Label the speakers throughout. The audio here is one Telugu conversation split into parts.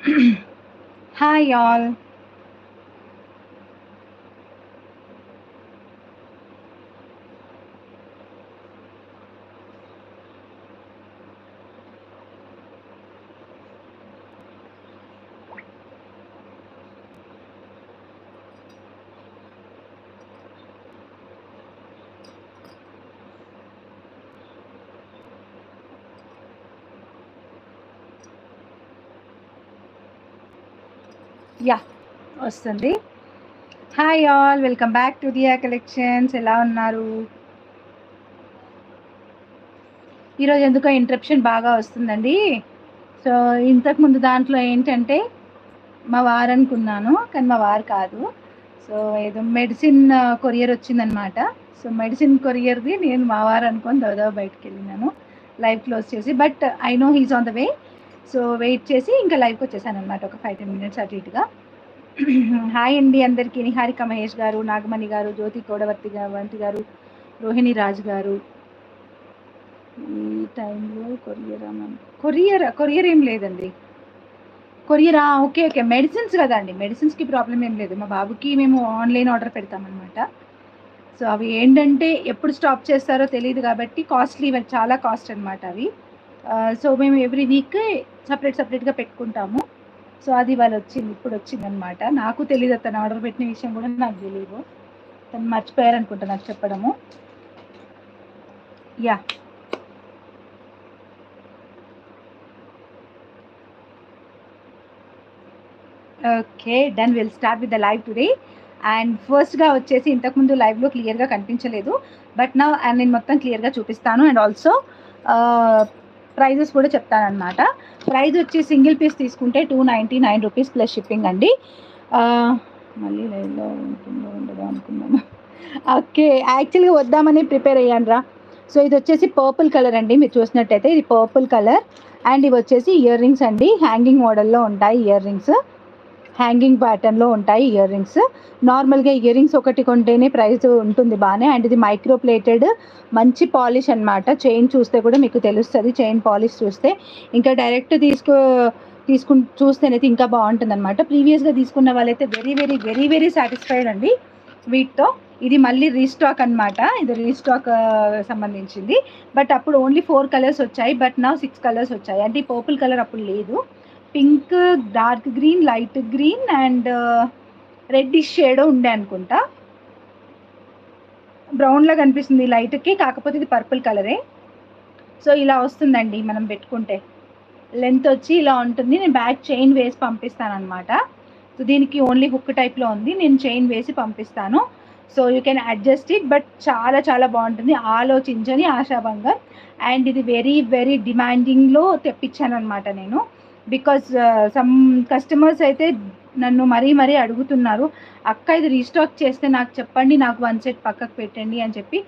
Speaker 1: Hi all. Yeah, వస్తుంది. Hi all, welcome back to Diya collections. ఎలా ఉన్నారు? ఈరోజు ఎందుకో ఇంటరప్షన్ బాగా వస్తుందండి. సో ఇంతకుముందు దాంట్లో ఏంటంటే మా వారు అనుకున్నాను, కానీ మా వారు కాదు. సో ఏదో మెడిసిన్ కొరియర్ వచ్చిందనమాట. సో మెడిసిన్ కొరియర్ది నేను మా వారు అనుకొని దవదవ బయటకు వెళ్ళినాను, లైవ్ క్లోజ్ చేసి. But I know he's on the way. So wait చేసి ఇంకా లైవ్కి వచ్చేసాను అనమాట, ఒక 5-10 మినిట్స్ అటు ఇటుగా. హాయ్ అండి అందరికీ. నిహారిక మహేష్ గారు, నాగమణి గారు, జ్యోతి కోడవర్తి వంటి గారు, రోహిణి రాజు గారు. ఈ టైంలో కొరియర్ ఏం లేదండి. కొరియరా? ఓకే ఓకే, మెడిసిన్స్ కదండి. మెడిసిన్స్కి ప్రాబ్లం ఏం లేదు. మా బాబుకి మేము ఆన్లైన్ ఆర్డర్ పెడతామన్నమాట. సో అవి ఏంటంటే ఎప్పుడు స్టాప్ చేస్తారో తెలియదు కాబట్టి కాస్ట్లీ, చాలా కాస్ట్ అనమాట అవి. సో మేము ఎవ్రీ వీక్ సపరేట్గా పెట్టుకుంటాము. సో అది వాళ్ళు ఇప్పుడు వచ్చిందనమాట. నాకు తెలియదు, తను ఆర్డర్ పెట్టిన విషయం కూడా నాకు తెలియదు. తను మర్చిపోయారు అనుకుంటా నాకు చెప్పడము. Yeah, okay done. Will start with the live today. And ఫస్ట్గా వచ్చేసి ఇంతకుముందు లైవ్లో క్లియర్గా కనిపించలేదు, బట్ నా నేను మొత్తం క్లియర్గా చూపిస్తాను. అండ్ ఆల్సో ప్రైజెస్ కూడా చెప్తానమాట. ప్రైజ్ వచ్చి సింగిల్ పీస్ తీసుకుంటే 299 రూపీస్ ప్లస్ షిప్పింగ్ అండి. మళ్ళీ లైవ్లో ఉంటుందో ఉండదో అనుకున్నాను. ఓకే, యాక్చువల్గా వద్దామని ప్రిపేర్ అయ్యాను రా. సో ఇది వచ్చేసి పర్పుల్ కలర్ అండి, మీరు చూసినట్టయితే ఇది పర్పుల్ కలర్. అండ్ ఇవి వచ్చేసి ఇయర్ రింగ్స్ అండి, హ్యాంగింగ్ మోడల్లో ఉంటాయి ఇయర్ రింగ్స్. హ్యాంగింగ్ ప్యాటర్న్లో ఉంటాయి ఇయర్ రింగ్స్. నార్మల్గా ఇయర్ రింగ్స్ ఒకటి కొంటేనే ప్రైస్ ఉంటుంది బాగానే. అండ్ ఇది మైక్రో ప్లేటెడ్, మంచి పాలిష్ అనమాట. చైన్ చూస్తే కూడా మీకు తెలుస్తుంది, చైన్ పాలిష్ చూస్తే. ఇంకా డైరెక్ట్ చూస్తేనైతే ఇంకా బాగుంటుంది అనమాట. ప్రీవియస్గా తీసుకున్న వాళ్ళైతే very very very very satisfied అండి వీటితో. ఇది మళ్ళీ రీస్టాక్ అనమాట, ఇది రీస్టాక్ సంబంధించింది. బట్ అప్పుడు ఓన్లీ 4 కలర్స్ వచ్చాయి, బట్ నా 6 కలర్స్ వచ్చాయి. అంటే ఈ పర్పుల్ కలర్ అప్పుడు లేదు. Pink, dark green, light green and reddish shadow ఉండే అనుకుంటా. బ్రౌన్లా కనిపిస్తుంది లైట్కి, కాకపోతే ఇది పర్పుల్ కలరే. సో ఇలా వస్తుందండి మనం పెట్టుకుంటే. లెంత్ వచ్చి ఇలా ఉంటుంది. నేను బ్యాక్ చైన్ వేసి పంపిస్తాను అనమాట. సో దీనికి ఓన్లీ హుక్ టైప్లో ఉంది, నేను చైన్ వేసి పంపిస్తాను. So you can adjust it. But చాలా చాలా బాగుంటుంది, ఆలోచించని ఆశాభంగం. అండ్ ఇది వెరీ వెరీ డిమాండింగ్లో తెప్పించాను అనమాట నేను. బికాజ్ సమ్ కస్టమర్స్ అయితే నన్ను మరీ అడుగుతున్నారు, అక్క ఇది రీస్టాక్ చేస్తే నాకు చెప్పండి, నాకు 1 సెట్ పక్కకు పెట్టండి అని చెప్పి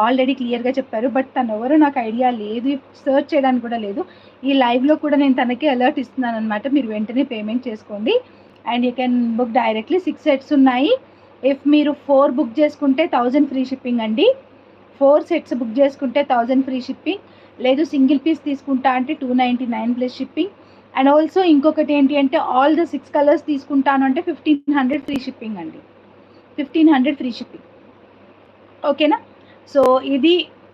Speaker 1: ఆల్రెడీ క్లియర్గా చెప్పారు. బట్ తను ఎవరో నాకు ఐడియా లేదు, సర్చ్ చేయడానికి కూడా లేదు. ఈ లైవ్లో కూడా నేను తనకి అలర్ట్ ఇస్తున్నాను అనమాట, మీరు వెంటనే పేమెంట్ చేసుకోండి and you can book directly. 6 sets ఉన్నాయి. ఇఫ్ మీరు 4 బుక్ చేసుకుంటే 1000 ఫ్రీ షిప్పింగ్ అండి. 4 సెట్స్ బుక్ చేసుకుంటే 1000 ఫ్రీ షిప్పింగ్. లేదు సింగిల్ పీస్ తీసుకుంటా అంటే 299 ప్లస్ షిప్పింగ్. అండ్ ఆల్సో ఇంకొకటి ఏంటి అంటే ఆల్ ద 6 కలర్స్ తీసుకుంటాను అంటే 1500 ఫ్రీ షిప్పింగ్ అండి. 1500 ఫ్రీ షిప్పింగ్, ఓకేనా? సో ఇది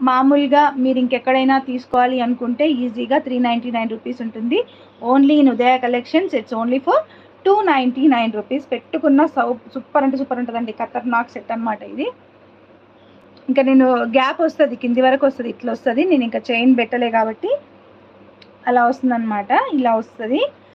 Speaker 1: మామూలుగా మీరు ఇంకెక్కడైనా తీసుకోవాలి అనుకుంటే ఈజీగా 399 రూపీస్ ఉంటుంది. Only in Udaya collections it's only for 299 rupees. పెట్టుకున్న సూపర్ అంటే సూపర్ ఉంటుందండి. ఖతర్నాక్ సెట్ అనమాట ఇది. ఇంకా నేను గ్యాప్ వస్తుంది, కింది వరకు వస్తుంది, ఇట్లా వస్తుంది. నేను ఇంకా చైన్ పెట్టలే కాబట్టి అలా వస్తుంది అనమాట, ఇలా వస్తుంది.